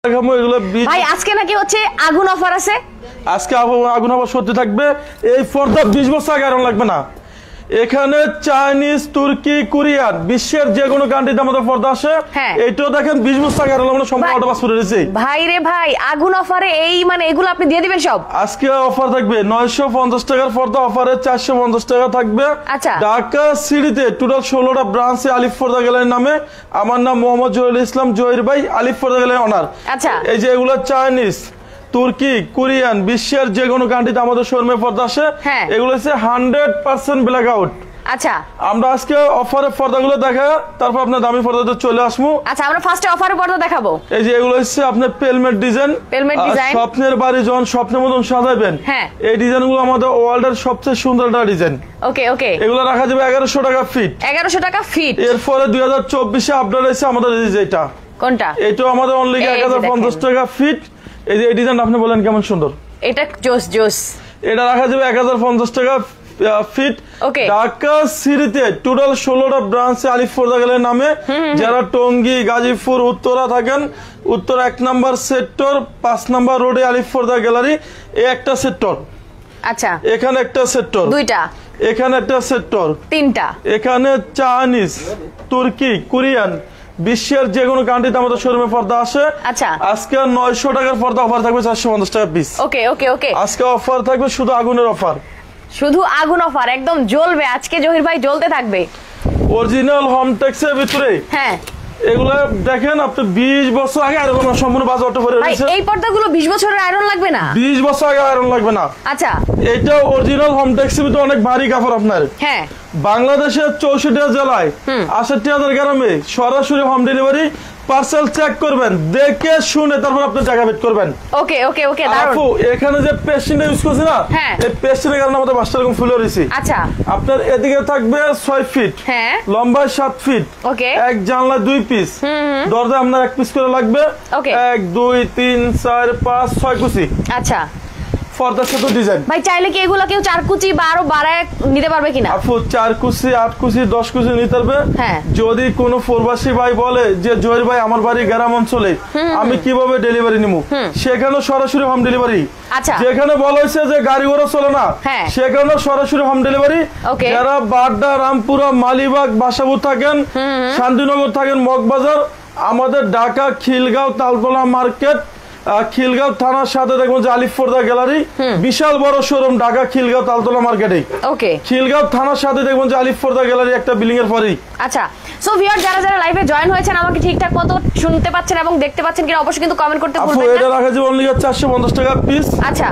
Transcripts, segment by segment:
ভাই আজকে নাকি হচ্ছে আগুন অফার আছে। আজকে আগুন অফার সত্যি থাকবে। এই পর্দা 20 বছর আগে আর লাগবে না। এখানে চাইনিজ, তুর্কি, কোরিয়ান, বিশ্বের যে কোনো কান্ট্রিতে আমাদের পর্দা আসে। এইটাও দেখেন 20 বছর আগে আর লাগবে, সম্পূর্ণ অটো পাস করে দিয়েছে। ভাই রে ভাই, আগুন অফারে এই মানে এগুলো আপনি দিয়ে দিবেন সব। আজকে অফার থাকবে 950 টাকার পর্দা, অফারে 450 টাকা থাকবে। আচ্ছা, ঢাকা সিটিতে টোটাল 16টা ব্রাঞ্চে আলিফ পর্দা গ্যালারির নামে। আমার নাম মোহাম্মদ জহিরুল ইসলাম, জহির ভাই, আলিফ পর্দা গ্যালারির অনার। আচ্ছা, এই যে এগুলো চাইনিজ, তুর্কি, কোরিয়ান, বিশ্বের যে কোনো কান্ট্রিতে আমাদের শোরুমে পর্দা আসে। এগুলো হচ্ছে 100% ব্ল্যাক আউট। আচ্ছা, আমরা আজকে অফারে পর্দাগুলো দেখা, তারপর আপনার দামি পর্দাতে চলে আসবো। আচ্ছা, আমরা ফার্স্টে অফারে পর্দা দেখাবো। এই যে এগুলো হচ্ছে আপনার পেলমেট ডিজাইন। স্বপ্নের বাড়ি যখন স্বপ্নের মতন সাজাবেন, এই ডিজাইনগুলো আমাদের ওয়ার্ল্ডের সবচেয়ে সুন্দর একটা ডিজাইন। ওকে ওকে, এগুলো রাখা যাবে 1100 টাকা ফিট। 1100 টাকা ফিট। এরপরে 2024 এ আপডেট হয়েছে আমাদের যেটা, কোনটা? এটাও আমাদের অনলি 1050 টাকা ফিট। এই যে এই ডিজাইন আপনি বলেন কেমন সুন্দর, এটা জোস জোস। এটা রাখা যাবে 1050 টাকা ফিট। ঢাকা সিটিতে টোটাল 16টা ব্রাঞ্চে আলিফ পর্দা গ্যালারির নামে। যারা টঙ্গী, গাজীপুর, উত্তরা থাকেন, উত্তর 1 নম্বর সেক্টর 5 নম্বর রোডে আলিফ পর্দা গ্যালারি। এই একটা সেক্টর। আচ্ছা, এখানে একটা সেক্টর, দুইটা, এখানে একটা সেক্টর, তিনটা। এখানে চাইনিজ, তুর্কি, কোরিয়ান, বিশ্বের যে কোনো কান্ট্রিতে আমাদের শোরুমে পর্দা আসে। আচ্ছা, আজকে 900 টাকার পর্দা অফার থাকবে 450 টাকা পিস। ওকে ওকে ওকে, আজকে অফার থাকবে শুধু আগুনের অফার, শুধু আগুন অফার, একদম জ্বলবে আজকে। জহির ভাই জ্বলতে থাকবে। অরিজিনাল হোম টেক্সের ভিতরে এগুলা দেখেন আপনি 20 বছর আগে আয়রন সম্পূর্ণ বাজে অটো করে রয়েছে। এই পর্দাগুলো 20 বছরের আয়রন লাগবে না? 20 বছর আগে আয়রন লাগবে না। আচ্ছা, এটা অরিজিনাল হোম টেক্সের ভিতরে অনেক ভারী কাপড় আপনার। বাংলাদেশের 64 জেলায় 68,000 গ্রামে সরাসরি হোম ডেলিভারি। পার্সেল চেক করবেন, দেখে শুনে তারপর আপনি টাকা পেড করবেন। ওকে ওকে ওকে, আপু এখানে যে পেস্টিংটা ইউজ করছি না, এই পেস্টিংয়ের কারণে আমাদের বাসটা এরকম ফুলে রয়েছে। আচ্ছা, আপনার এদিকে থাকবে 6 ফিট, লম্বায় 7 ফিট, এক জানলা 2 পিস, দরজা আপনার 1 পিস করে লাগবে। 1 2 3 4 5 6 কুচি। আচ্ছা, পর্দার সাথে ডিজাইন। ভাই চাইলে কি এগুলো কেউ 4 কুচি বা আরো বাড়ায় নিতে পারবে কিনা? আপু 4 কুচি, 8 কুচি, 10 কুচি নিতে পারবে। যদি কোনো প্রবাসী ভাই বলে যে জহির ভাই আমার বাড়ি গ্রাম অঞ্চলে, আমি কিভাবে ডেলিভারি নিব, সেখানে সরাসরি হোম ডেলিভারি। আচ্ছা, যেখানে বলা হয়েছে যে গাড়ি ঘোড়া চলে না, সেখানে সরাসরি হোম ডেলিভারি। যারা বাড্ডা, রামপুরা, মালিবাগ, বাসাবু থাকেন, শান্তিনগর থাকেন, মগবাজার, আমাদের ঢাকা খিলগাঁও তালতলা মার্কেট, খিলগাঁও থানার সাথে দেখবেন যে আলিফ পর্দা গ্যালারি, বিশাল বড় শোরুম ঢাকা খিলগাঁও তালতলা মার্কেটে। খিলগাঁও থানার সাথে দেখবেন যে আলিফ পর্দা গ্যালারি একটা বিল্ডিং এর পরেই। আচ্ছা, সো ভিউয়ার যারা যারা লাইভে জয়েন হয়েছেন, আমাকে ঠিকঠাক মতো শুনতে পাচ্ছেন এবং দেখতে পাচ্ছেন কিনা অবশ্যই কিন্তু কমেন্ট করতে ভুলবেন না। এটা রাখা যাবে অনলি 450 টাকা পিস। আচ্ছা,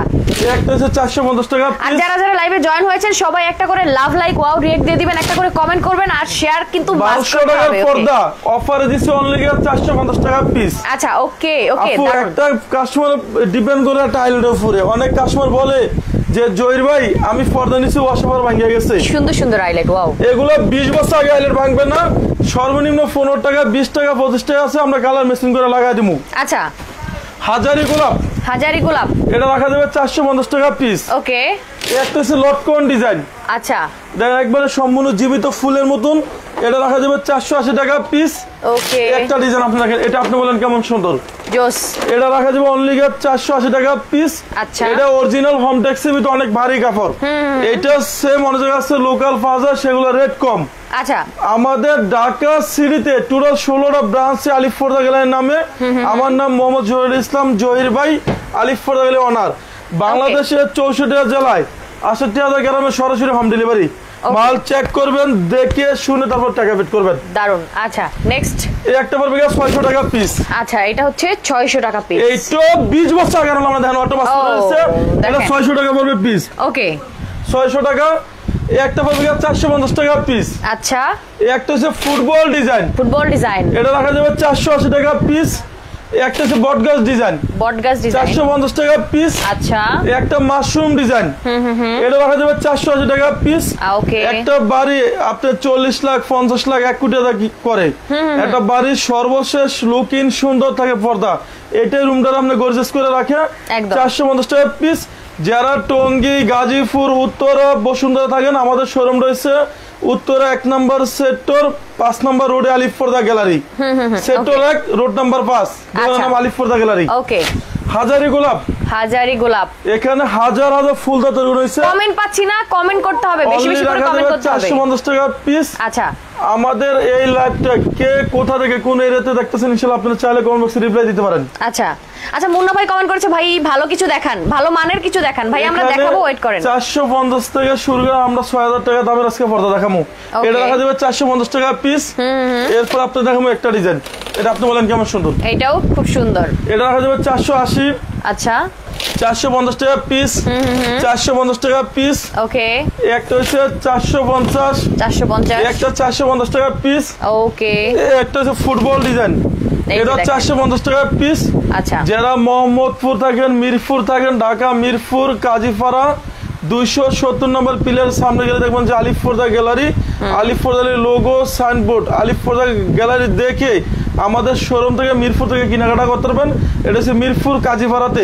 একটা হচ্ছে 450 টাকা পিস। আর যারা যারা লাইভে জয়েন হয়েছেন সবাই একটা করে লাভ, লাইক, ওয়াও, রিঅ্যাক্ট দিয়ে দিবেন, একটা করে কমেন্ট করবেন আর শেয়ার কিন্তু মাস্ট করতে হবে। 1200 টাকার পর্দা অফারে দিছি অনলি 450 টাকা পিস। আচ্ছা, ওকে ওকে। একটা কাস্টমার ডিপেন্ড করে টাইলের উপরে। অনেক কাস্টমার বলে যে জহির ভাই আমি পর্দা নিছি ওয়াশাবার ভাঙিয়ে গেছে। সুন্দর সুন্দর আইলেট, ওয়াও। এগুলো 20 বছর আগে আইলেট ভাঙবে না। সর্বনিম্ন 15 টাকা, 20 টাকা, 25 টাকা আছে, আমরা কালার মেশিন করে লাগাই দিমু। আচ্ছা, হাজারি গোলাপ, হাজারি গোলাপ, এটা রাখা যাবে 450 টাকা পিস। ওকে। একটা হচ্ছে লটকন ডিজাইন। আচ্ছা, দেখেন একবারে সম্পূর্ণ জীবিত ফুলের মতন। এটা রাখা যাবে 480 টাকা পিস। ওকে, একটা ডিজাইন আপনি দেখেন, এটা আপনি বলেন কেমন সুন্দর, জোস। এটা রাখা যাবে অনলি 480 টাকা পিস। আচ্ছা, এটা অরিজিনাল হোম টেক্সের ভিতরে অনেক ভারী কাপড়। এটা সেম অনেক জায়গায় আছে লোকাল ফাজা, সেগুলো রেট কম। আচ্ছা, আমাদের ঢাকা সিটিতে টোটাল 16টা ব্রাঞ্চে আলিফ পর্দা গ্যালারির নামে। আমার নাম মোহাম্মদ জহিরুল ইসলাম, জহির ভাই, আলিফ পর্দা গ্যালারি অনার। বাংলাদেশের 64 জেলায় 68,000 গ্রামে সরাসরি হোম ডেলিভারি। মাল চেক করবেন, দেখে শুনে তারপর টাকা পেড করবেন। দারুন। আচ্ছা, নেক্সট এই একটা পড়বে 600 টাকা পিস। আচ্ছা, এটা হচ্ছে 600 টাকা পিস। এইটা 20 বছর আগে আমরা দেখেন অটো পাস করেছে। এটা 600 টাকা পড়বে পিস। ওকে, 600 টাকা। এই একটা পড়বে 450 টাকা পিস। আচ্ছা, এই একটা হচ্ছে ফুটবল ডিজাইন। ফুটবল ডিজাইন, এটা রাখা যাবে 480 টাকা পিস। একটা হচ্ছে বটগাছ ডিজাইন, বটগাছ ডিজাইন, 450 টাকা পিস। আচ্ছা, একটা মাশরুম ডিজাইন, এটা রাখা যাবে 480 টাকা পিস। ওকে। একটা বাড়ি আপনার 40 লাখ 50 লাখ 1 কোটি টাকা করে। একটা বাড়ির সর্বশেষ লুকিং সুন্দর থাকে পর্দা, এটাই রুমটা আপনি গর্জিয়াস করে রাখে। 450 টাকা পিস। যারা টঙ্গী, গাজীপুর, উত্তরা, বসুন্ধরা থাকেন, আমাদের শোরুম রয়েছে উত্তরা 1 নম্বর সেক্টর 5 নম্বর রোডে আলিফ পর্দা গ্যালারি সেক্টর 1 রোড নাম্বার 5 দোকানের নাম আলিফ পর্দা গ্যালারি ওকে হাজারি গোলাপ এখানে হাজার হাজার ফুল দাঁত রয়েছে কমেন্ট পাচ্ছি না কমেন্ট করতে হবে বেশি বেশি করে কমেন্ট করতে হবে 450 টাকা পিস আচ্ছা আমাদের এই লাইভটা কে কোথা থেকে কোন এরিয়াতে দেখতেছেন ইনশাআল্লাহ আপনারা চাইলে কমেন্ট বক্সে রিপ্লাই দিতে পারেন আচ্ছা আচ্ছা মুন্না ভাই কমেন্ট করেছে ভাই ভালো কিছু দেখান ভালো মানের কিছু দেখান ভাই আমরা দেখাবো ওয়েট করেন 450 টাকা শুরু করে আমরা 6000 টাকা দামের আজকে পর্দা দেখাবো এটা দেখা যাবে 450 টাকা পিস এরপর আপনি দেখাবো একটা ডিজাইন এটা আপনি বলেন কেমন সুন্দর এটাও খুব সুন্দর এটা দেখা যাবে 480 আচ্ছা 450 টাকা পিস 450 টাকা পিস ওকে একটা হচ্ছে 450 একটা 450 টাকা পিস ওকে একটা হচ্ছে ফুটবল ডিজাইন এটা 450 টাকা পিস আচ্ছা যারা মোহাম্মদপুর থাকেন মিরপুর থাকেন ঢাকা মিরপুর কাজীপাড়া 270 নম্বর পিলার সামনে গেলে দেখবেন যে আলিফ পর্দা গ্যালারি আলিফ পর্দার লোগো সাইনবোর্ড আলিফ পর্দা গ্যালারি দেখে আমাদের শোরুম থেকে মিরপুর থেকে কেনাকাটা করতে পারবেন এটা হচ্ছে মিরপুর কাজীপাড়াতে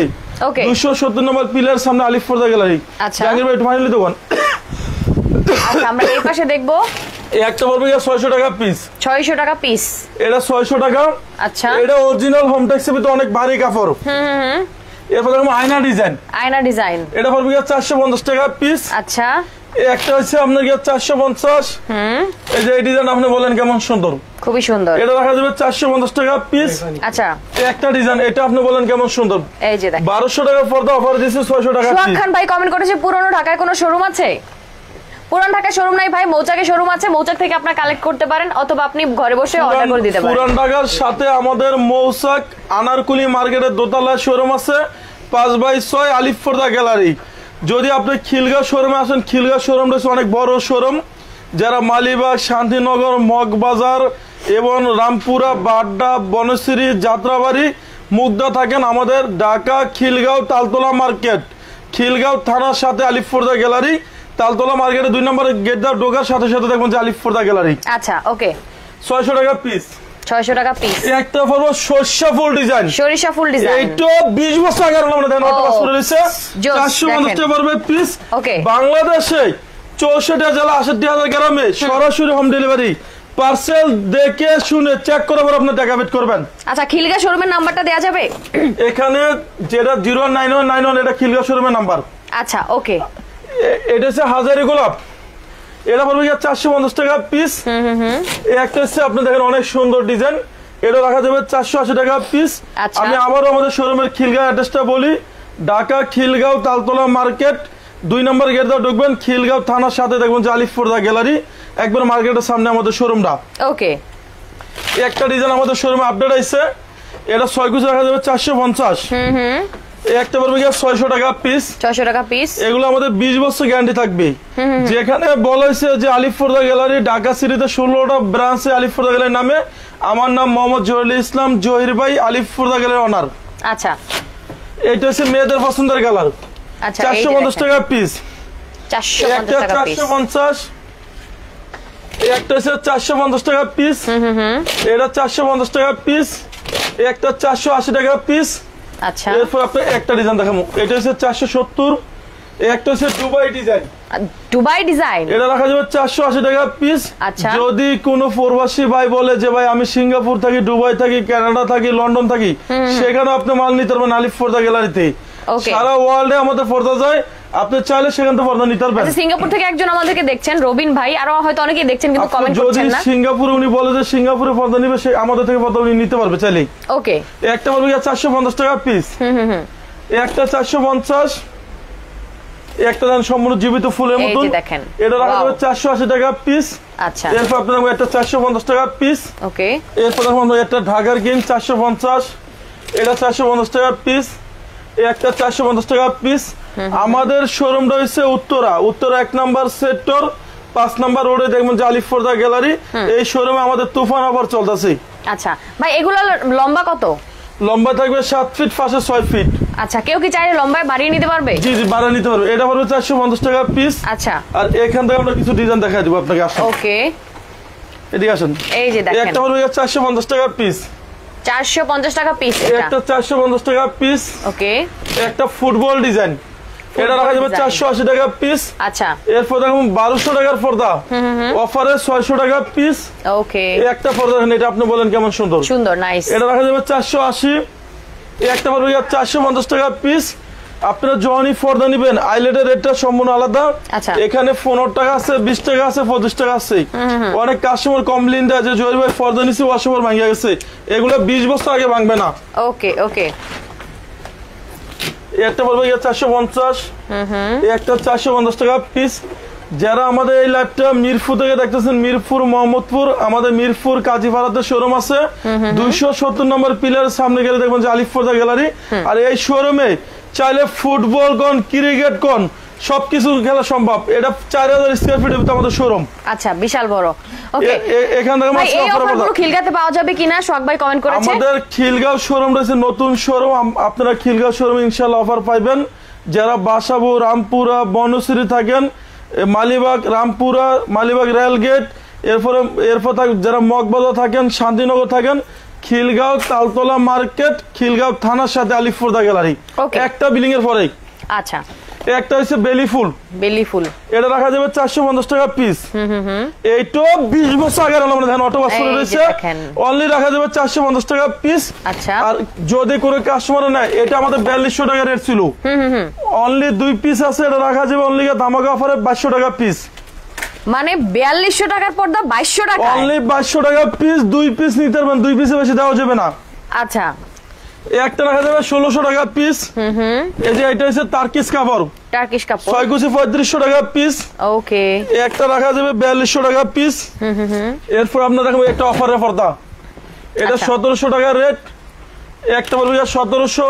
270 নম্বর পিলার সামনে আলিফ পর্দা গ্যালারি আচ্ছা জাহাঙ্গীর ভাই ফাইনালি দোকান আচ্ছা আমরা এই পাশে দেখবো একটা পড়বে 600 টাকা পিস 600 টাকা পিস এটা 600 টাকা আচ্ছা এটা অরিজিনাল হোম টেক্সের ভিতরে অনেক ভারী কাপড় এরপর দেখো আয়না ডিজাইন এটা পড়বে 450 টাকা পিস আচ্ছা একটা হচ্ছে আপনার 450 এই যে এই ডিজাইন আপনি বলেন কেমন সুন্দর খুবই সুন্দর এটা রাখা যাবে 450 টাকা পিস আচ্ছা একটা ডিজাইন এটা আপনি বলেন কেমন সুন্দর এই যে দেখেন 1200 টাকা পর্দা অফার দিয়েছে 600 টাকা পিস সুখান ভাই কমেন্ট করেছে পুরনো ঢাকায় কোনো শোরুম আছে পুরান ঢাকায় শোরুম নাই ভাই মৌচাকে শোরুম আছে মৌচাক থেকে আপনি কালেক্ট করতে পারেন অথবা আপনি ঘরে বসে অর্ডার করে দিতে পারেন পুরান ঢাকার সাথে আমাদের মৌচাক আনারকুলি মার্কেটের দোতলায় শোরুম আছে 5/6 আলিফ পর্দা গ্যালারি যদি আপনি খিলগাঁও শোরুমে আসেন খিলগাঁও শোরুমটা অনেক বড় শোরুম যারা মালিবাগ শান্তিনগর মগবাজার এবং রামপুরা বাড্ডা বনশ্রী যাত্রাবাড়ি মুগদা থাকেন আমাদের ঢাকা খিলগাঁও তালতলা মার্কেট খিলগাঁও থানার সাথে আলিফ পর্দা গ্যালারি তালতলা মার্কেটে 2 নম্বর গেট দা ঢোকার সাথে সাথে দেখবেন যে আলিফ পর্দা গ্যালারি আচ্ছা ওকে 600 টাকা পিস 600 টাকা পিস একটা পড়বো সরিষা ফুল ডিজাইন এইটা 20 বছর আগে আমরা দেন অটো পাস করে দিয়েছে 450 টাকা পড়বে পিস ওকে বাংলাদেশে 64 জেলা 68000 গ্রামে সরাসরি হোম ডেলিভারি পার্সেল দেখে শুনে চেক করে পর আপনি টাকা পেড করবেন আচ্ছা খিলগাঁও শোরুমের নাম্বারটা দেয়া যাবে এখানে যেটা 09191 এটা খিলগাঁও শোরুমের নাম্বার আচ্ছা ওকে এটা হচ্ছে হাজারি গোলাপ এটা পড়বে 450 টাকা পিস একটা হচ্ছে আপনি দেখেন অনেক সুন্দর ডিজাইন এটা রাখা যাবে 480 টাকা পিস আমি আবারও আমাদের শোরুমের খিলগাঁও অ্যাড্রেসটা বলি ঢাকা খিলগাঁও তালতলা মার্কেট 2 নম্বর গেট দিয়ে ঢুকবেন খিলগাঁও থানার সাথে দেখবেন যে আলিফ পর্দা গ্যালারি একবার মার্কেটের সামনে আমাদের শোরুমটা ওকে একটা ডিজাইন আমাদের শোরুমে আপডেট আইছে এটা 6 কুচি রাখা যাবে 450 একটা পড়বে 600 টাকা পিস এগুলো আমাদের 20 বছর গ্যারান্টি থাকবে যেখানে বলা হয়েছে যে আলিফ পর্দা গ্যালারি ঢাকা সিটিতে 16টা ব্রাঞ্চে আলিফ পর্দা গ্যালারি নামে আমার নাম মোহাম্মদ জহিরুল ইসলাম জহির ভাই আলিফ পর্দা গ্যালারি ওনার আচ্ছা এটা হচ্ছে মেয়েদের পছন্দের কালার আচ্ছা 450 টাকা পিস 450 টাকা পিস 450 একটা হচ্ছে 450 টাকা পিস এটা 450 টাকা পিস একটা 480 টাকা পিস আচ্ছা এরপর আপনি একটা ডিজাইন দেখাবো এটা হচ্ছে 470 একটা হচ্ছে দুবাই ডিজাইন এটা রাখা যাবে 480 টাকা পিস যদি কোনো প্রবাসী ভাই বলে যে ভাই আমি সিঙ্গাপুর থাকি দুবাই থাকি কানাডা থাকি লন্ডন থাকি সেখানে আপনি মাল নিতে পারবেন আলিফ পর্দা গ্যালারিতে সারা ওয়ার্ল্ডে আমাদের পর্দা যায় আপনি চাইলে সেখান থেকে পর্দা নিতে পারবেন সিঙ্গাপুর থেকে একজন আমাদেরকে দেখছেন রবিন ভাই আর হয়তো অনেকেই দেখছেন কিন্তু কমেন্ট করছেন না যদি সিঙ্গাপুরে উনি বলে যে সিঙ্গাপুরে পর্দা নিবে সে আমাদের থেকে পর্দা উনি নিতে পারবে চাইলেই ওকে একটা বলবো 450 টাকা পিস একটা 450 একটা দান সম্পূর্ণ জীবিত ফুলের মতন এটা রাখা যাবে 480 টাকা পিস আচ্ছা এরপর আপনাদের একটা 450 টাকা পিস ওকে এরপর আপনাদের একটা ঢাকার কিং 450 এটা 450 টাকা পিস একটা 450 টাকা পিস আমাদের শোরুমটা হচ্ছে উত্তরা 1 নম্বর সেক্টর 5 নম্বর রোডে দেখবেন যে আলিফ পর্দা গ্যালারি এই শোরুমে আমাদের তুফান অফার চলতেছে আচ্ছা ভাই এগুলো লম্বা কত লম্বা থাকবে 7 ফিট পাশে 6 ফিট আচ্ছা কেউ কি চাইলে লম্বায় বাড়িয়ে নিতে পারবে জি জি বাড়িয়ে নিতে পারবে এটা পড়বে 450 টাকা পিস আচ্ছা আর এখান থেকে আমরা কিছু ডিজাইন দেখাই দেব আপনাকে আসুন ওকে এদিকে আসুন এই যে দেখেন একটা পড়বে 450 টাকা পিস 450 টাকা পিস একটা 450 টাকা পিস ওকে একটা ফুটবল ডিজাইন এটা রাখা যাবে 480 টাকা পিস। আচ্ছা, এরপর দেখুন 1200 টাকার পর্দা, অফারে 600 টাকা পিস। ওকে, একটা পর্দা দেখেন, এটা আপনি বলেন কেমন সুন্দর সুন্দর, নাইস। এটা রাখা যাবে 480। একটা পড়বে 450 টাকা পিস। আপনারা যখনই পর্দা নিবেন আইলেটের রেটটা সম্পূর্ণ আলাদা। আচ্ছা, এখানে 15 টাকা আছে, 20 টাকা আছে, 25 টাকা আছে। অনেক কাস্টমার কমপ্লেইন দেয় যে জহির ভাই পর্দা নিছি ওয়াশওভার ভাঙিয়া গেছে, এগুলো 20 বছর আগে ভাঙবে না। ওকে ওকে। একটা পড়বে 450, একটা 450 টাকা পিস। যারা আমাদের এই লাইভটা মিরপুর থেকে দেখতেছেন, মিরপুর মোহাম্মদপুর, আমাদের মিরপুর কাজীপাড়াতে শোরুম আছে। 270 নম্বর পিলারের সামনে গেলে দেখবেন যে আলিফ পর্দা গ্যালারি। আর এই শোরুমে চাইলে ফুটবল কোন, ক্রিকেট কোন, সবকিছু খেলা সম্ভব। এটা 4000 স্কয়ার ফিটের ভিতরে আমাদের শোরুম। আচ্ছা, বিশাল বড়। ওকে, এখান থেকে ভাই এই অফারগুলো খিলগাতে পাওয়া যাবে কিনা সোহাগ ভাই কমেন্ট করেছে। আমাদের খিলগাঁও শোরুম রয়েছে, নতুন শোরুম। আপনারা খিলগাঁও শোরুমে ইনশাআল্লাহ অফার পাইবেন। যারা বাসাবো, রামপুরা, বনশ্রী থাকেন, মালিবাগ, রামপুরা, মালিবাগ রেলগেট, এরপর যারা মগবাজার থাকেন, শান্তিনগর থাকেন, খিলগাঁও তালতলা মার্কেট, খিলগাঁও থানার সাথে আলিফ পর্দা গ্যালারি, একটা বিল্ডিং এর পরেই। আচ্ছা, একটা হচ্ছে বেলি ফুল। বেলি ফুল এটা রাখা যাবে 450 টাকা পিস। এইটো 20 বছর আগে আমরা ধান অটো বাস করে রয়েছে, অনলি রাখা যাবে 450 টাকা পিস। আচ্ছা, আর যদি কোনো কাস্টমার নেয়, এটা আমাদের 4200 টাকা রেট ছিল, অনলি 2 পিস আছে, এটা রাখা যাবে অনলি ধামাকা অফারে 2200 টাকা পিস। মানে 4200 টাকার পর্দা 2200 টাকা, অনলি 2200 টাকা পিস। 2 পিস নিতে পারবেন, 2 পিসে বেশি দেওয়া যাবে না। আচ্ছা, একটা রাখা যাবে 1600 টাকা পিস। এই যে এটা হচ্ছে টার্কিশ কাপড়, টার্কিশ কাপড়, 6 কুচি 3500 টাকা পিস। ওকে, একটা রাখা যাবে 4200 টাকা পিস। এরপর আপনার দেখাবো একটা অফারের পর্দা, এটা 1700 টাকা রেট। একটা বলবো 1700।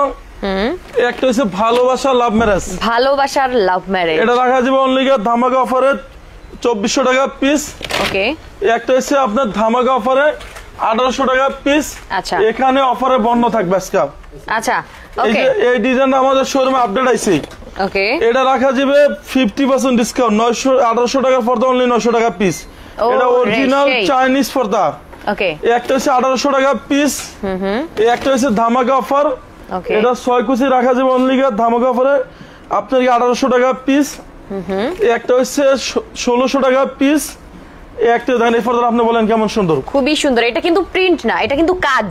একটা হচ্ছে ভালোবাসা লাভ ম্যারেজ, ভালোবাসার লাভ ম্যারেজ, এটা রাখা যাবে অনলি ধামাকা অফারে 2400 টাকা পিস। ওকে, একটা হচ্ছে আপনার ধামাকা অফারে 1800 টাকা পিস। আচ্ছা, এখানে অফারে বন্ধ থাকবে আজকে। আচ্ছা, ওকে, এই ডিজাইনটা আমাদের শোরুমে আপডেট আইছে। ওকে, এটা রাখা যাবে 50% ডিসকাউন্ট, 1800 টাকার পর্দা অনলি 900 টাকা পিস। এটা অরিজিনাল চাইনিজ পর্দা। ওকে, একটা হচ্ছে 1800 টাকা পিস। একটা হচ্ছে ধামাকা অফার, এটা 6 কুচি রাখা যাবে অনলি ধামাকা অফারে আপনার 1800 টাকা পিস। একটা হচ্ছে 1600 টাকা পিস। একটা দেখেন এই পর্দা, আপনি বলেন কেমন সুন্দর, খুবই সুন্দর। এটা কিন্তু প্রিন্ট না, এটা কিন্তু কাজ।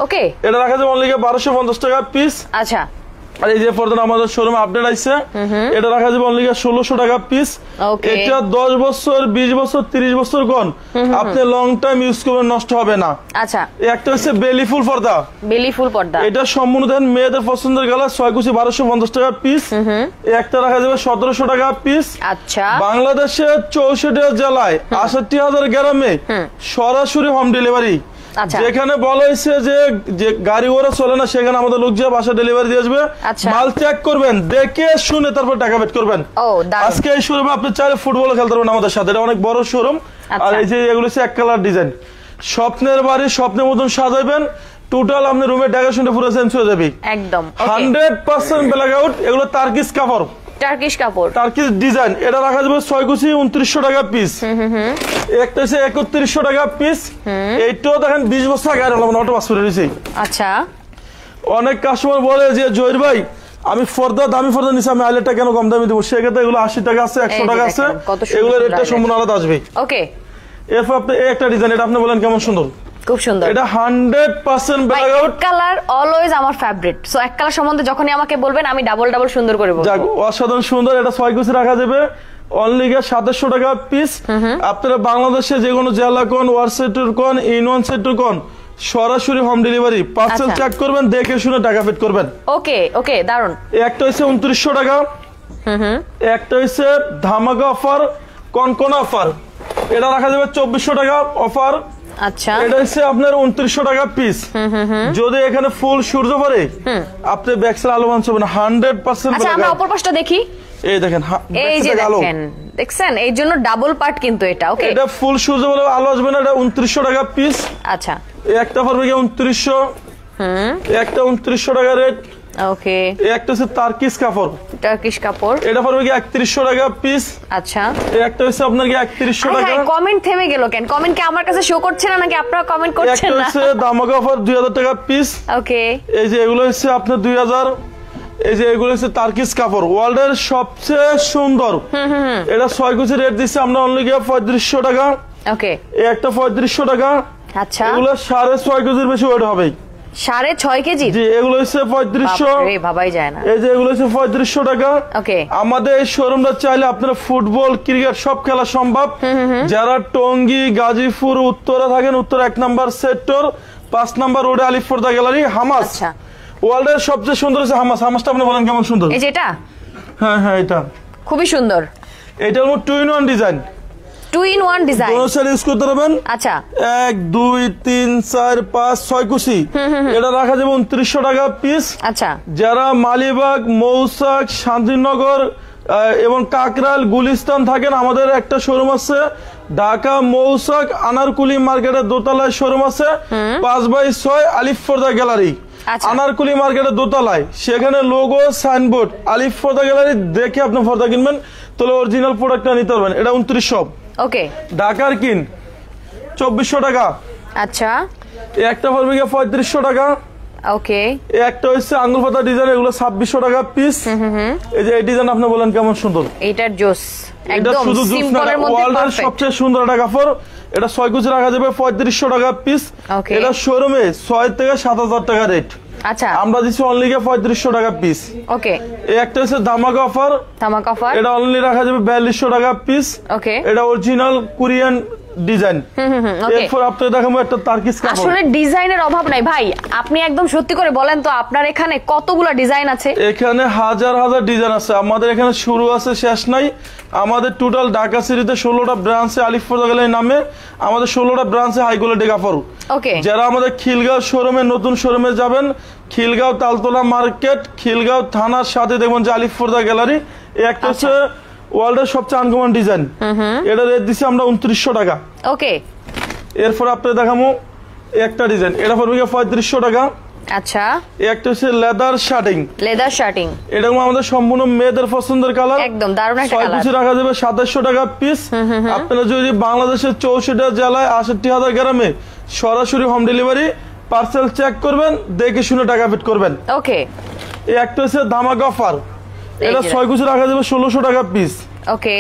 ওকে, এটা রাখা যাবে অনলি 1250 টাকা পিস। আচ্ছা, আর এই যে পর্দা আমাদের শোরুমে আপডেট আইছে, এটা রাখা যাবে অনলি 1600 টাকা পিস। এটা 10 বছর, 20 বছর, 30 বছর কোন আপনি লং টাইম ইউজ করবেন, নষ্ট হবে না। আচ্ছা, একটা হচ্ছে বেলি ফুল পর্দা, বেলি ফুল পর্দা, এটা সম্পূর্ণ দেন মেয়েদের পছন্দের কালার, 6 কুচি 1250 টাকা পিস। একটা রাখা যাবে 1700 টাকা পিস। আচ্ছা, বাংলাদেশের 64 জেলায় 68,000 গ্রামে সরাসরি হোম ডেলিভারি। যেখানে বলা হয়েছে যে গাড়ি ওরা চলে না, সেখানে আমাদের লোক যা বাসা ডেলিভারি দিয়ে আসবে। মাল চেক করবেন, দেখে শুনে তারপর টাকা পেড করবেন। আজকে এই শোরুমে আপনি চাইলে ফুটবল খেলতে পারবেন আমাদের সাথে, এটা অনেক বড় শোরুম। আর এই যে এগুলো হচ্ছে এক কালার ডিজাইন, স্বপ্নের বাড়ি স্বপ্নের মতন সাজাইবেন, টোটাল আপনি রুমে টাকা শুনে পুরো চেঞ্জ হয়ে যাবে একদম। 100% ব্ল্যাক আউট। এগুলো টার্কিশ কাপড়, টার্কিশ কাপড়, টার্কিশ ডিজাইন। এটা রাখা যাবে 6 কুচি 2900 টাকা পিস। একটা হচ্ছে 3100 টাকা পিস। এইটাও দেখেন 20 বছর আগে অটো পাস করে রয়েছে। আচ্ছা, অনেক কাস্টমার বলে যে জহির ভাই আমি পর্দা দামি পর্দা নিছি, আমি আইলেটটা কেন কম দামি দেবো? সেক্ষেত্রে এগুলো 80 টাকা আছে, 100 টাকা আছে, এগুলো রেটটা সম্পূর্ণ আলাদা আসবে। ওকে, এরপর আপনি একটা ডিজাইন, এটা আপনি বলেন কেমন সুন্দর, খুব সুন্দর। এটা 100% ব্ল্যাক আউট কালার, অলওয়েজ আমার ফেভারিট। সো এক কালার সম্বন্ধে যখনই আমাকে বলবেন আমি ডাবল ডাবল সুন্দর করে বলবো। যাক, অসাধারণ সুন্দর। এটা 6 কুচি রাখা যাবে অনলি 2700 টাকা পিস। আপনারা বাংলাদেশে যে কোনো জেলা কোন, ওয়ার সেক্টর কোন, ইউনিয়ন সেক্টর কোন, সরাসরি হোম ডেলিভারি। পার্সেল চেক করবেন, দেখে শুনে টাকা পেড করবেন। ওকে ওকে, দারুন। একটা হচ্ছে 2900 টাকা। একটা হচ্ছে ধামাকা অফার, কনকনা অফার, এটা রাখা যাবে 2400 টাকা অফার। আচ্ছা, এটা হচ্ছে আপনার 2900 টাকা পিস। যদি এখানে ফুল সূর্য পড়ে আপনি ব্যাকসাইড আলো বানতে হবে না, 100%। আচ্ছা, আমরা অপর পাশটা দেখি। এই দেখেন, এই যে দেখেন, দেখছেন, এই জন্য ডাবল পার্ট কিন্তু এটা। ওকে, এটা ফুল সূর্য বলে আলো আসবে না, এটা 2900 টাকা পিস। আচ্ছা, একটা পড়বে 2900। একটা 2900 টাকা রেট। ওকে, একটা হচ্ছে টার্কিশ কাপড়, টার্কিশ কাপড়, এটা পড়বে 3100 টাকা পিস। আচ্ছা, একটা হচ্ছে আপনার 3100 টাকা। কমেন্ট থেমে গেল কেন? কমেন্ট কি আমার কাছে শো করছে না নাকি আপনারা কমেন্ট করছেন না? একটা হচ্ছে ধামাকা অফার 2000 টাকা পিস। ওকে, এই যে এগুলো হচ্ছে আপনার 2000। এই যে এগুলো হচ্ছে তার্কিস কাপড়, ওয়ার্ল্ডের সবচেয়ে সুন্দর। এটা 6 কুচি রেট দিচ্ছে আমরা অনলি 3500 টাকা। ওকে, এই একটা 3500 টাকা। আচ্ছা, এগুলো 6.5 কেজির বেশি ওয়েট হবে। 6.5 কেজি? জি, এগুলো হচ্ছে 3500। বাপরে, ভাবাই যায় না। এই যে এগুলো হচ্ছে 3500 টাকা। ওকে, আমাদের এই শোরুমটা চাইলে আপনারা ফুটবল, ক্রিকেট সব খেলা সম্ভব। যারা টঙ্গী, গাজীপুর, উত্তরা থাকেন, উত্তর 1 নাম্বার সেক্টর 5 নাম্বার রোডে আলিফপর্দা গ্যালারি হামাস। আচ্ছা, ওয়ার্ল্ডের সবচেয়ে সুন্দর হচ্ছে হামাস। হামাসটা আপনি বলেন কেমন সুন্দর? এই যে এটা? হ্যাঁ হ্যাঁ, এটা খুবই সুন্দর। এটা হলো 2 in 1 ডিজাইন। 2 in 1 ডিজাইন, দোনো সাইড ইউজ করতে পারবেন। আচ্ছা, 1 2 3 4 5 6 কুচি। এটা রাখা যাবে 2900 টাকা পিস। আচ্ছা, যারা মালিবাগ, মৌসাক, শান্তিনগর এবং কাকরাইল, গুলিস্তান থাকেন, আমাদের একটা শোরুম আছে ঢাকা মৌসাক আনারকুলি মার্কেটের দোতলায় শোরুম আছে 5/6 আলিফপর্দা গ্যালারি। আচ্ছা, আনারকুলি মার্কেটের দোতলায়, সেখানে লোগো সাইনবোর্ড আলিফপর্দা গ্যালারি দেখে আপনি পর্দা কিনবেন, তাহলে অরিজিনাল প্রোডাক্টটা নিতে পারবেন। এটা 2900। ওকে, ঢাকার কিন 2400 টাকা। আচ্ছা, একটা পড়বে 3500 টাকা। ওকে, একটা হচ্ছে আঙ্গুল পাতা ডিজাইন, এগুলো 2600 টাকা পিস। এই যে এই ডিজাইন আপনি বলেন কেমন সুন্দর? এটার জোস, এটা একদম শুধু সিম্পলের মধ্যে ওয়ার্ল্ডের পারফেক্ট। সবচেয়ে সুন্দর একটা কাপড়। এটা 6 কুচি রাখা যাবে 3500 টাকা পিস। ওকে, এটা শোরুমে 6 থেকে 7000 টাকা রেট, আচ্ছা, আমরা দিচ্ছি অনলি 3500 টাকা পিস। ওকে, এই একটা হচ্ছে ধামাকা অফার, ধামাকা অফার, এটা অনলি রাখা যাবে 4200 টাকা পিস। ওকে, এটা অরিজিনাল কোরিয়ান ডিজাইন। এরপর আপনাদের দেখাবো একটা তার্কিস কাপড়। আসলে ডিজাইনের অভাব নাই ভাই, আপনি একদম সত্যি করে বলেন তো আপনার এখানে কতগুলো ডিজাইন আছে? এখানে হাজার হাজার ডিজাইন আছে, আমাদের এখানে শুরু আছে শেষ নাই। আমাদের টোটাল ঢাকা সিটিতে 16টা ব্রাঞ্চে আলিফপর্দা গ্যালারি নামে আমাদের 16টা ব্রাঞ্চে হাই কোয়ালিটি কাপড়। ওকে, যারা আমাদের খিলগাঁও শোরুমে, নতুন শোরুমে যাবেন, খিলগাঁও তালতলা মার্কেট, খিলগাঁও থানার সাথে দেখবেন যে আলিফপর্দা গ্যালারি। একটা হচ্ছে ওয়ার্ল্ডের সবচেয়ে আনকমন ডিজাইন, এটা রেট দিচ্ছি আমরা 2900 টাকা। ওকে, এরপর আপনাদের দেখাবো একটা ডিজাইন, এটা পড়বে 3500 টাকা। আচ্ছা, একটা হচ্ছে লেদার শার্টিং। লেদার শার্টিং, এটা আমাদের সম্পূর্ণ মেয়েদের পছন্দের কালার, একদম দারুণ একটা 6 কালার। কুচি রাখা যাবে 2700 টাকা পিস। আপনারা যদি বাংলাদেশের 64 জেলায় 68,000 গ্রামে সরাসরি হোম ডেলিভারি পার্সেল চেক করবেন, দেখে শুনে টাকা পেড করবেন। ওকে, এই একটা হচ্ছে ধামাকা অফার, এটা 6 কুচি রাখা যাবে 1600 টাকা পিস। ওকে,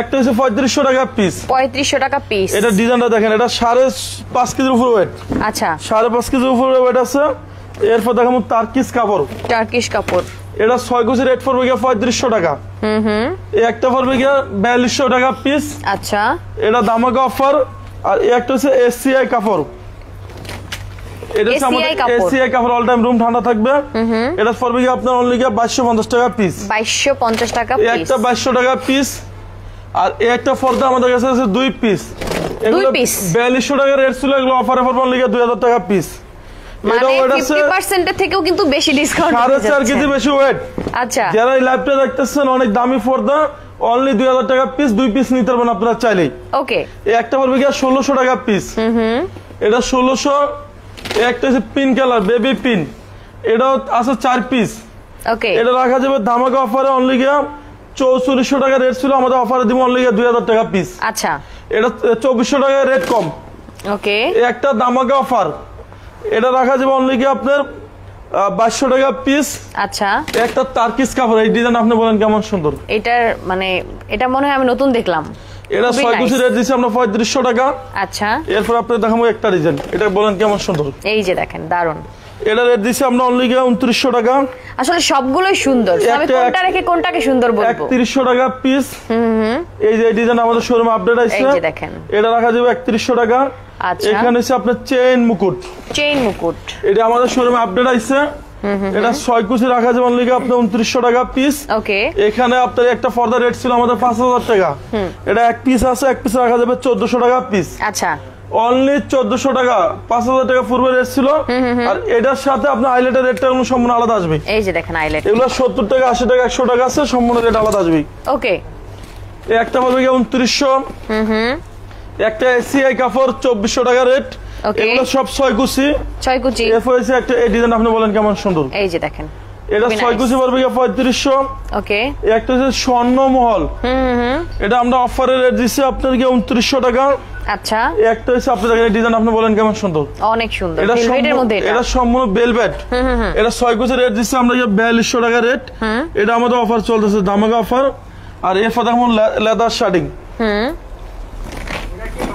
একটা হচ্ছে 3500 টাকা পিস। 3500 টাকা পিস। এটা ডিজাইনটা দেখেন, এটা 5.5 কেজির উপর ওয়েট। আচ্ছা, 5.5 কেজির উপর ওয়েট আছে। এরপর দেখাবো তার্কিস কাপড়, টার্কিশ কাপড়, এটা 6 কুচি রেট পড়বে 3500 টাকা। এই একটা পড়বে 4200 টাকা পিস। আচ্ছা, এটা ধামাকা অফার। আর এই একটা হচ্ছে এসিআই কাপড়, এটা হচ্ছে আমাদের এসিআই কাপড়, অল টাইম রুম ঠান্ডা থাকবে। এটা পড়বে আপনার অনলি 2250 টাকা পিস। 2250 টাকা এই পিস, একটা 2200 টাকা পিস। আর এই একটা পর্দা আমাদের কাছে আছে 2 পিস, এগুলো 4200 টাকা রেট ছিল, এগুলো অফারে পড়বে অনলি 2000 টাকা পিস। মানে 50% এর থেকেও কিন্তু বেশি ডিসকাউন্ট দিচ্ছে। 4.5 কেজি বেশি ওয়েট। আচ্ছা, যারা এই লাইভটা দেখতেছেন, অনেক দামি পর্দা, অনলি 2000 টাকা পিস, 2 পিস নিতে পারবেন আপনারা চাইলেই। ওকে, এই একটা পড়বে 1600 টাকা পিস। এটা 1600। এই একটা হচ্ছে পিন কালার, বেবি পিন, এটাও আছে 4 পিস। ওকে, এটা রাখা যাবে ধামাকা অফারে অনলি 4400 টাকা রেট ছিল, আমাদের অফারে দিব অনলি 2000 টাকা পিস। আচ্ছা, এটা 2400 টাকা রেট কম। ওকে, এই একটা ধামাকা অফার, এটা রাখা যাবে অনলি আপনার 2200 টাকা পিস। আচ্ছা, একটা তার্কিস কাপড়, এই ডিজাইন আপনি বলেন কেমন সুন্দর? এটার মানে এটা মনে হয় আমি নতুন দেখলাম। এটা 6 কুচি রেট দিচ্ছি আমরা 3500 টাকা। আচ্ছা, এরপর আপনি দেখাবো একটা ডিজাইন, এটা বলেন কেমন সুন্দর? এই যে দেখেন, দারুণ। এটা রেট দিচ্ছি আমরা অনলি 2900 টাকা। আসলে সবগুলোই সুন্দর, আমি কোনটা রেখে কোনটাকে সুন্দর বলবো? 3100 টাকা পিস। এই যে ডিজাইন আমাদের শোরুমে আপডেট আছে, এই যে দেখেন, এটা রাখা যাবে 3100 টাকা। আচ্ছা, এখানে হচ্ছে আপনার চেইন মুকুট, চেইন মুকুট, এটা আমাদের শোরুমে আপডেট আছে। এটা 6 কুচি রাখা যাবে অনলি আপনার 2900 টাকা পিস। ওকে, এখানে আপনার একটা পর্দা রেট ছিল আমাদের 5000 টাকা, এটা এক পিস আছে, এক পিস রাখা যাবে 1400 টাকা পিস। আচ্ছা, অনলি 1400 টাকা, 5000 টাকা পূর্বে রেট ছিল। আর এটার সাথে আপনার আইলেটের রেটটা সম্পূর্ণ আলাদা আসবে। এই যে দেখেন আইলেট, এগুলো 70 টাকা, 80 টাকা, 100 টাকা আছে, সম্পূর্ণ রেট আলাদা আসবে। ওকে, একটা হবে 2900। একটা এসিআই কাপড় 2400 টাকা রেট। এগুলো সব 6 কুচি। 6 কুচি। এরপর হচ্ছে একটা এই ডিজাইন আপনি বলেন কেমন সুন্দর? এই যে দেখেন, এটা 6 কুচি পড়বে 3500। ওকে, একটা হচ্ছে স্বর্ণমহল, এটা আমরা অফারে রেট দিচ্ছি আপনাদেরকে 2900 টাকা। আচ্ছা, একটা হচ্ছে আপনি দেখেন ডিজাইন, আপনি বলেন কেমন সুন্দর, অনেক সুন্দর ভেলভেটের মধ্যে। এটা সম্পূর্ণ ভেলভেট। এটা 6 কুচির রেট দিচ্ছি আমরা 4200 টাকা রেট। এটা আমাদের অফার চলতেছে, ধামাকা অফার। আর এরপর দেখুন লেদার শার্টিং,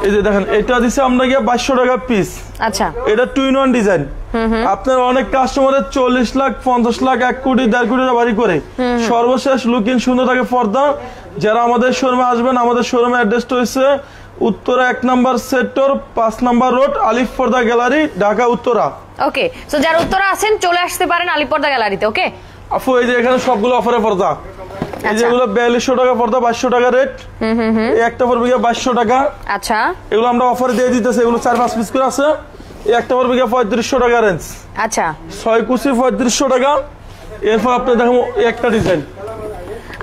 এই যে দেখেন এটা দিচ্ছে আমরা 2200 টাকা পিস। আচ্ছা, এটা 2-in-1 ডিজাইন। আপনার অনেক কাস্টমারের 40 লাখ 50 লাখ 1 কোটি 1.5 কোটি টাকা বাড়ি করে, সর্বশেষ লুকিং সুন্দর থাকে পর্দা। যারা আমাদের শোরুমে আসবেন, আমাদের শোরুমের অ্যাড্রেসটা হচ্ছে উত্তরা 1 নম্বর সেক্টর 5 নম্বর রোড, আলিফ পর্দা গ্যালারি, ঢাকা উত্তরা। ওকে, সো যারা উত্তরা আছেন চলে আসতে পারেন আলিফ পর্দা গ্যালারিতে। ওকে আপু, এই যে এখানে সবগুলো অফারে পর্দা, এই যেগুলো 4200 টাকা পর্দা, 2200 টাকা রেট। এই একটা পড়বে 2200 টাকা। আচ্ছা, এগুলো আমরা অফারে দিয়ে দিতেছি, এগুলো 4-5 পিস করে আছে। এই একটা পড়বে 3500 টাকা রেঞ্জ। আচ্ছা, 6 কুচি 3500 টাকা। এরপর আপনি দেখুন একটা ডিজাইন,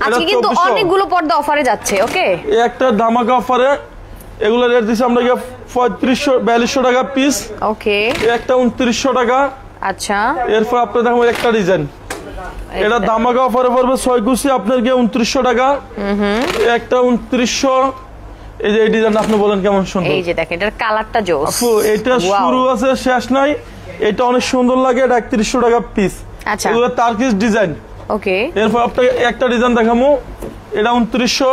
আজকে কিন্তু অনেকগুলো পর্দা অফারে যাচ্ছে। ওকে, এই একটা ধামাকা অফারে, এগুলো রেট দিছি আমরা 4200 টাকা পিস। ওকে, এই একটা 2900 টাকা। আচ্ছা, এরপর আপনি দেখুন একটা ডিজাইন, এটা ধামাকা অফারে পড়বে 6 কুচি আপনার 2900 টাকা। একটা 2900। এই যে এই ডিজাইন আপনি বলেন কেমন সুন্দর, এই যে দেখেন এটার কালারটা জোস। আপু এটা শুরু আছে শেষ নাই, এটা অনেক সুন্দর লাগে। এটা 3100 টাকা পিস। আচ্ছা, এগুলো টার্কিশ ডিজাইন। ওকে, এরপর আপনাকে একটা ডিজাইন দেখাবো, এটা 2900।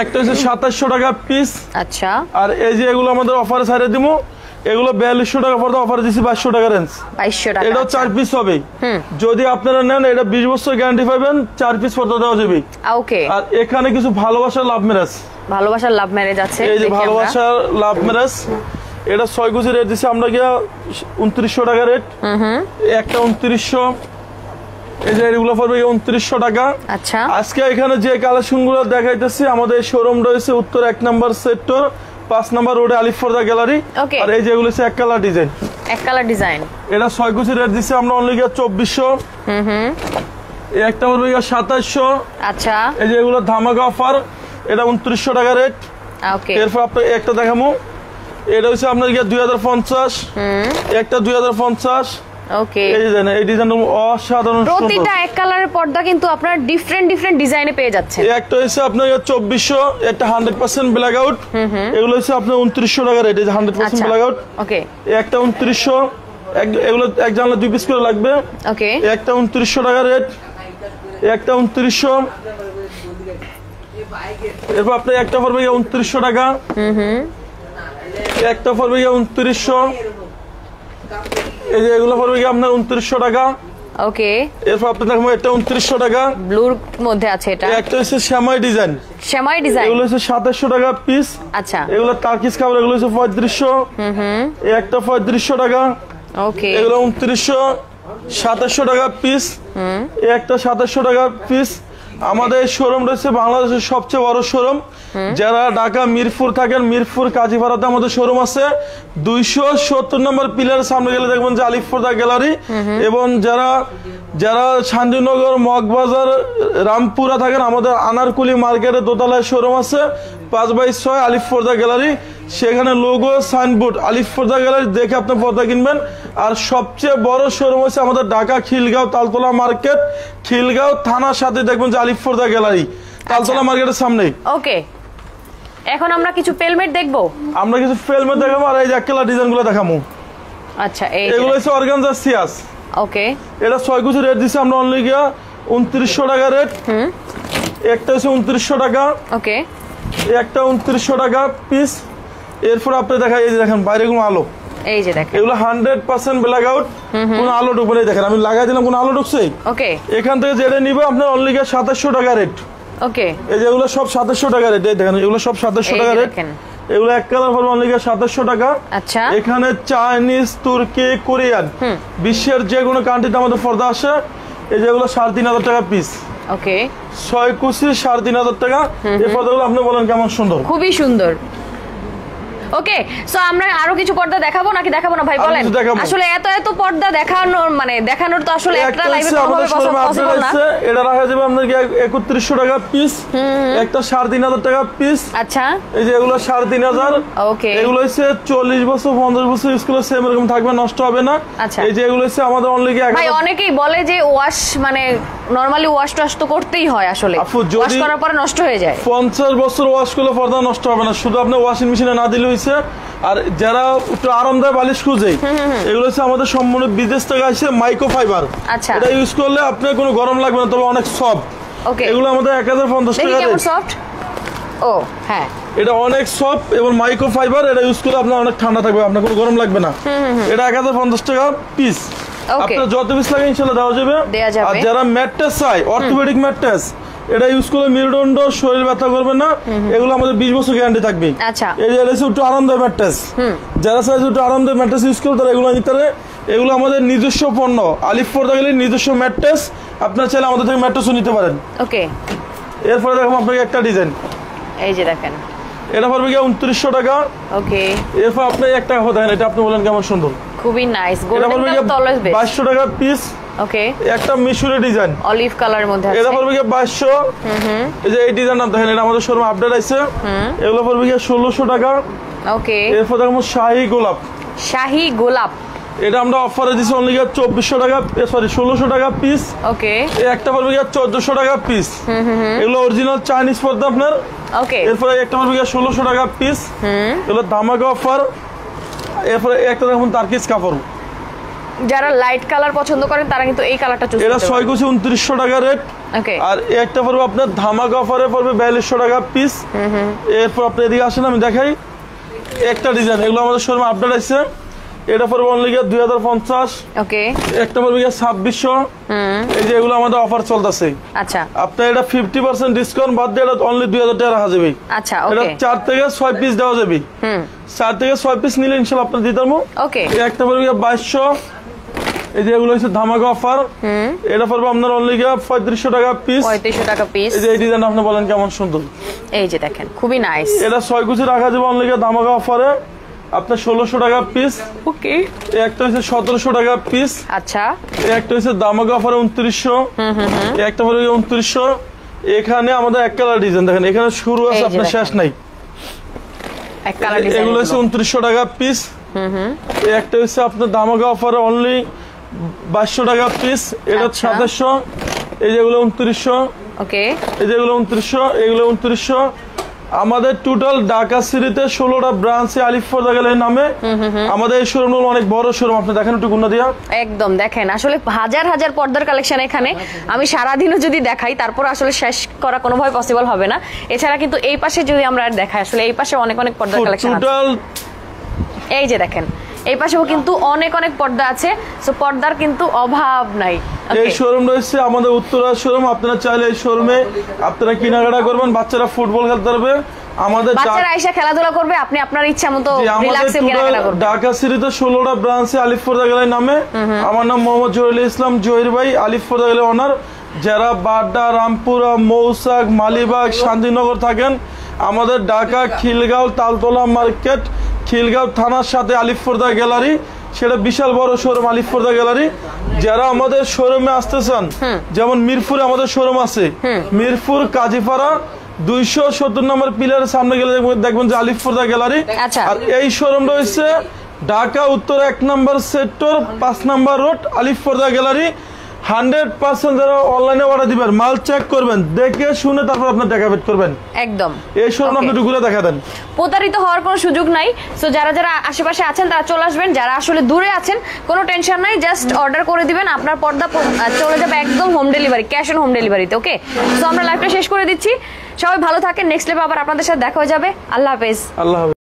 একটা হচ্ছে 2700 টাকা পিস। আচ্ছা, আর এই যে এগুলো আমাদের অফারে ছাড়ে দিব, এগুলো 4200 টাকা পড়তে অফারে দিচ্ছি 2200 টাকা রেঞ্জ। 2200 টাকা। এটা 4 পিস হবে। যদি আপনারা নেন এটা 20 বছর গ্যারান্টি পাবেন, 4 পিস পড়তে দেওয়া যাবে। ওকে, আর এখানে কিছু ভালোবাসার লাভ ম্যারেজ, ভালোবাসার লাভ ম্যারেজ আছে। এই যে ভালোবাসার লাভ ম্যারেজ, এটা 6 কুচি রেট দিচ্ছি আমরা 2900 টাকা রেট। একটা 2900। এই যে এগুলো পড়বে 2900 টাকা। আচ্ছা, আজকে এখানে যে কালেকশন গুলো দেখাইতেছি, আমাদের শোরুম রয়েছে উত্তর 1 নম্বর সেক্টর 5 নম্বর রোডে, আলিফ পর্দা গ্যালারি। আর এই যেগুলো হচ্ছে এক কালার ডিজাইন, এক কালার ডিজাইন। এটা 6 কুচি রেট দিচ্ছি আমরা অনলি 2400। এই একটা পড়বে 2700। আচ্ছা, এই যে এগুলো ধামাকা অফার, এটা 2900 টাকা রেট। ওকে, এরপর আপনি একটা দেখাবো, এটা হচ্ছে আপনার 2050। একটা 2050। ওকে, এই ডিজাইন, এই ডিজাইন অসাধারণ সুন্দর। প্রতিটা এক কালারের পর্দা কিন্তু আপনারা ডিফারেন্ট ডিফারেন্ট ডিজাইনে পেয়ে যাচ্ছেন। একটা হচ্ছে আপনার 2400, একটা 100% ব্ল্যাক আউট। এগুলো হচ্ছে আপনার 2900 টাকা রেট, এই যে 100% ব্ল্যাক আউট। ওকে, একটা 2900। এগুলো এক জানলা 2 পিস করে লাগবে। ওকে, একটা 2900 টাকা রেট। একটা 2900। এরপর আপনি একটা পড়বে 2900 টাকা। একটা পড়বে 2900। এই যে এগুলো পড়বে আপনার 2900 টাকা। ওকে, এরপর আপনি দেখবেন এটা 2900 টাকা। ব্লুর মধ্যে আছে এটা। একটা হচ্ছে শ্যামাই ডিজাইন, শ্যামাই ডিজাইন, এগুলো হচ্ছে 2700 টাকা পিস। আচ্ছা, এগুলো টার্কিশ কাপড়, এগুলো হচ্ছে 3500। এই একটা 3500 টাকা। ওকে, এগুলো 2900। 2700 টাকা পিস। এই একটা 2700 টাকা পিস। আমাদের শোরুম রয়েছে বাংলাদেশের সবচেয়ে বড় শোরুম। যারা ঢাকা মিরপুর থাকেন, মিরপুর কাজীপাড়াতে আমাদের শোরুম আছে। 270 নম্বর পিলারের সামনে গেলে দেখবেন যে আলিফ পর্দা গ্যালারি। এবং যারা শান্তিনগর, মগবাজার, রামপুরা থাকেন, আমাদের আনারকুলি মার্কেটে দোতলায় শোরুম আছে 5/6 আলিফ পর্দা গ্যালারি। সেখানে লোগো সাইনবোর্ড আলিফ পর্দা গ্যালারি দেখে আপনি পর্দা কিনবেন। আর সবচেয়ে বড় শোরুম হচ্ছে আমাদের ঢাকা খিলগাঁও তালতলা মার্কেট, খিলগাঁও থানার সাথে দেখবেন যে আলিফ পর্দা গ্যালারি, তালতলা মার্কেটের সামনে। ওকে, এখন আমরা কিছু পেলমেট দেখবো। আমরা কিছু পেলমেট দেখাবো, আর এই যে একলা ডিজাইনগুলো দেখাবো। আচ্ছা, এগুলো হচ্ছে অর্গানজা সিয়াস। ওকে, এটা 6 কুচি রেট দিচ্ছি আমরা অনলি 2900 টাকা রেট। একটা হচ্ছে 2900 টাকা। ওকে, একটা 2900 টাকা পিস। এরপর আপনি দেখা, এই যে দেখেন বাইরে কোনো আলো, এই যে দেখেন এগুলো 100% ব্ল্যাক আউট, কোনো আলো ঢুকবে না। দেখেন আমি লাগাই দিলাম, কোনো আলো ঢুকছে। ওকে, এখান থেকে যেটা নিবে আপনার অনলি 2700 টাকা রেট। ওকে, এই যে এগুলো সব 2700 টাকা রেট, দেখেন এগুলো সব 2700 টাকা রেট। এগুলো এক কালার পড়বে অনলি 2700 টাকা। আচ্ছা, এখানে চাইনিজ, তুর্কি, কোরিয়ান, বিশ্বের যে কোনো কান্ট্রিতে আমাদের পর্দা আসে। এই যেগুলো 3500 টাকা পিস। ওকে, 6 কুচি 3500 টাকা। এই পর্দাগুলো আপনি বলেন কেমন সুন্দর, খুবই সুন্দর। ওকে, সো আমরা আরো কিছু পর্দা দেখাবো নাকি দেখাবো না ভাই বলেন? আসলে এত এত পর্দা দেখানোর মানে দেখানোর তো আসলে একটা লাইভে কোনোভাবে পসিবল না। এটা রাখা যাবে আপনাদের 3100 টাকা পিস, একটা 3500 টাকা পিস। আচ্ছা, এই যে এগুলো 3500। ওকে, এগুলো হচ্ছে 40 বছর 50 বছর ইউজ করলে সেম এরকম থাকবে, নষ্ট হবে না। আচ্ছা, এই যে এগুলো হচ্ছে আমাদের অনলি ভাই অনেকেই বলে যে ওয়াশ মানে নরমালি ওয়াশ টাশ তো করতেই হয়, আসলে ওয়াশ করার পরে নষ্ট হয়ে যায়। 50 বছর ওয়াশ করলে পর্দা নষ্ট হবে না, শুধু আপনি ওয়াশিং মেশিনে না দিলে হইছে। আর যারা একটু আরামদায়ক বালিশ খুঁজে, এগুলো হচ্ছে আমাদের সম্পূর্ণ বিদেশ থেকে আসে মাইক্রো ফাইবার। আচ্ছা, এটা ইউজ করলে আপনার কোনো গরম লাগবে না, তবে অনেক সফট। ওকে, এগুলো আমাদের 1050 টাকা। কেমন সফট? ও হ্যাঁ, এটা অনেক সফট এবং মাইক্রো ফাইবার। এটা ইউজ করলে আপনার অনেক ঠান্ডা থাকবে, আপনার কোনো গরম লাগবে না। এটা 1050 টাকা পিস। আপনার যত পিস লাগে ইনশাআল্লাহ দেওয়া যাবে। আর যারা ম্যাট্রেস চাই, অর্থোপেডিক ম্যাট্রেস, এটা ইউজ করলে মেরুদণ্ড, শরীর ব্যথা করবে না। এগুলো আমাদের 20 বছর গ্যারান্টি থাকবে। আচ্ছা, এই যে একটু আরামদায়ক ম্যাট্রেস, যারা চাই একটু আরামদায়ক ম্যাট্রেস ইউজ করবে তারা এগুলো নিতে পারে। এগুলো আমাদের নিজস্ব পণ্য, আলিফ পর্দা গেলে নিজস্ব ম্যাট্রেস। আপনারা চাইলে আমাদের থেকে ম্যাট্রেসও নিতে পারেন। ওকে, এরপরে দেখো আপনাকে একটা ডিজাইন, এই যে দেখেন, এটা পড়বে গিয়ে 2900 টাকা। ওকে, এরপর আপনি একটা কথা দেখেন, এটা আপনি বলেন কেমন সুন্দর, খুবই নাইস। গোল্ডেন কালার তো অলওয়েজ বেস্ট। 2200 টাকা পিস। ওকে, একটা মিশরের ডিজাইন অলিভ কালারের মধ্যে আছে, এটা পড়বে গিয়ে 2200। এই যে এই ডিজাইন আপনি দেখেন, এটা আমাদের শোরুমে আপডেট আছে। এগুলো পড়বে গিয়ে 1600 টাকা। ওকে, এরপর দেখো শাহী গোলাপ। শাহী গোলাপ, এটা আমরা অফারে দিছি অনলি 2400 টাকা, সরি 1600 টাকা পিস। ওকে, এই একটা পড়বে গিয়ে 1400 টাকা পিস। এগুলো অরিজিনাল চাইনিজ পর্দা আপনার। ওকে, এরপরে একটা পড়বে গিয়ে 1600 টাকা পিস। এগুলো ধামাকা অফার। এরপরে একটা দেখুন তারকিস কাপড়, যারা লাইট কালার পছন্দ করেন তারা কিন্তু এই কালারটা চুজ করতে পারেন। এটা 6 কুচি 2900 টাকা রেট। ওকে, আর একটা পড়বে আপনার ধামাকা অফারে পড়বে 4200 টাকা পিস। এরপর আপনি এদিকে আসেন, আমি দেখাই একটা ডিজাইন। এগুলো আমাদের শোরুমে আপডেট আছে। এটা পড়বে অনলি 2050। ওকে, একটা পড়বে 2600। এই যে এগুলো আমাদের অফার চলতেছে। আচ্ছা, আপনার এটা 50% ডিসকাউন্ট বাদ দিয়ে এটা অনলি 2000 টাকা রাখা যাবে। আচ্ছা, এটা ওকে, 4 থেকে 6 পিস দেওয়া যাবে। 4 থেকে 6 পিস নিলে ইনশাআল্লাহ আপনার দিতে পারবো। ওকে, একটা পড়বে 2200। এই যে এগুলো হচ্ছে ধামাকা অফার। এটা পড়বে আপনার অনলি 3500 টাকা পিস। 3500 টাকা পিস। এই যে এই ডিজাইন আপনি বলেন কেমন সুন্দর, এই যে দেখেন, খুবই নাইস। এটা 6 কুচি রাখা যাবে অনলি ধামাকা অফারে আপনার 1600 টাকা পিস। ওকে, একটা হচ্ছে 1700 টাকা পিস। আচ্ছা, একটা হচ্ছে ধামাকা অফারে 2900। একটা পড়বে 2900। এখানে আমাদের এক কালার ডিজাইন দেখেন, এখানে শুরু আছে আপনার শেষ নাই। এক কালার ডিজাইন, এগুলো হচ্ছে 2900 টাকা পিস। একটা হচ্ছে আপনার ধামাকা অফারে অনলি 2200 টাকা পিস। এটা 2700। এই যেগুলো 2900। ওকে, এই যেগুলো 2900। এগুলো 2900। আমাদের টোটাল ঢাকা সিটিতে 16টা ব্রাঞ্চে আলিফ পর্দা গ্যালারি নামে। আমাদের এই শোরুম অনেক বড় শোরুম, আপনি দেখেন একটু গুণা দিয়া। একদম দেখেন, আসলে হাজার হাজার পর্দার কালেকশন এখানে। আমি সারাদিনও যদি দেখাই তারপর আসলে শেষ করা কোনোভাবে পসিবল হবে না। এছাড়া কিন্তু এই পাশে যদি আমরা দেখাই, আসলে এই পাশে অনেক অনেক পর্দার কালেকশন আছে। টোটাল এই যে দেখেন, এই পাশেও কিন্তু অনেক অনেক পর্দা আছে। সো পর্দার কিন্তু অভাব নাই। এই শোরুম রয়েছে আমাদের উত্তরা শোরুম। আপনারা চাইলে এই শোরুমে আপনারা কেনাকাটা করবেন, বাচ্চারা ফুটবল খেলতে পারবে, আমাদের বাচ্চারা আইসা খেলাধুলা করবে, আপনি আপনার ইচ্ছা মতো রিল্যাক্সে কেনাকাটা করবেন। ঢাকা সিটিতে 16টা ব্রাঞ্চে আলিফ পর্দা গ্যালারি নামে। আমার নাম মোহাম্মদ জহিরুল ইসলাম, জহির ভাই, আলিফ পর্দা গ্যালারি ওনার। যারা বাড্ডা, রামপুরা, মৌসাক, মালিবাগ, শান্তিনগর থাকেন, আমাদের ঢাকা খিলগাঁও তালতলা মার্কেট, খিলগাঁও থানার সাথে আলিফ পর্দা গ্যালারি, সেটা বিশাল বড় শোরুম আলিফ পর্দা গ্যালারি। যারা আমাদের শোরুমে আসতে চান, যেমন মিরপুরে আমাদের শোরুম আছে, মিরপুর কাজীপাড়া 270 নম্বর পিলারের সামনে গেলে দেখবেন যে আলিফ পর্দা গ্যালারি। আর এই শোরুম রয়েছে ঢাকা উত্তর 1 নম্বর সেক্টর 5 নম্বর রোড আলিফ পর্দা গ্যালারি। 100% যারা অনলাইনে অর্ডার দিবেন, মাল চেক করবেন, দেখে শুনে তারপর আপনার টাকা পেড করবেন। একদম এই শোরুম আপনি ঘুরে দেখা দেন, প্রতারিত হওয়ার কোনো সুযোগ নাই। সো যারা যারা আশেপাশে আছেন তারা চলে আসবেন, যারা আসলে দূরে আছেন কোনো টেনশন নাই, জাস্ট অর্ডার করে দিবেন, আপনার পর্দা চলে যাবে একদম home delivery, cash on home ডেলিভারিতে। ওকে, সো আমরা লাইভটা শেষ করে দিচ্ছি। সবাই ভালো থাকেন, নেক্সট লাইভে আবার আপনাদের সাথে দেখা হয়ে যাবে। আল্লাহ হাফেজ। আল্লাহ হাফেজ।